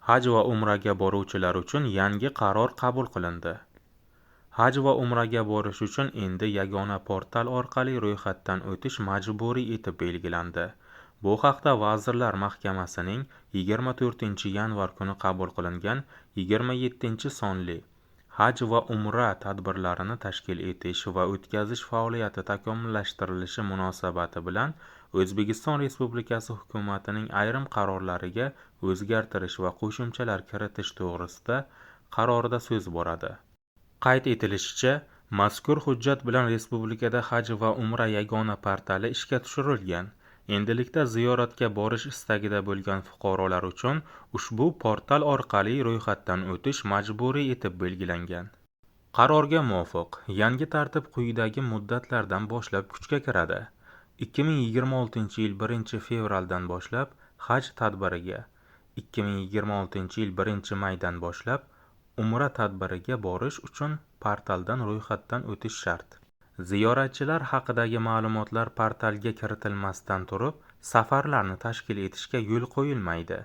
Haj va umraga boruvchilar uchun yangi qaror qabul qilindi. Haj va umraga borish uchun endi yagona portal orqali ro'yxatdan o'tish majburiy etib belgilandi. Bu haqda Vazirlar Mahkamasining 24-yanvar kuni qabul qilingan 27-sonli Haj va umra tadbirlarini tashkil etish va o'tkazish faoliyati takomillashtirilishi munosabati bilan O'zbekiston Respublikasi Hukumatining ayrim qarorlariga o'zgartirish va qo'shimchalar kiritish to'g'risida qarorida so'z boradi. Qayd etilishicha, mazkur hujjat bilan respublikada Haj va umra yagona portali ishga tushirilgan. Endilikda ziyoratga borish istagida bo'lgan fuqarolar uchun ushbu portal orqali ro'yxatdan o'tish majburiy etib belgilangan. Qarorga muvofiq, yangi tartib quyidagi muddatlardan boshlab kuchga kiradi. 2026-yil 1-fevraldan boshlab Haj tadbiriga, 2026-yil 1-maydan boshlab umra tadbiriga borish uchun portaldan ro'yxatdan o'tish shart. Ziyoratchilar haqidagi ma'lumotlar portalga kiritilmasdan turib, safarlarni tashkil etishga yo'l qo'yilmaydi.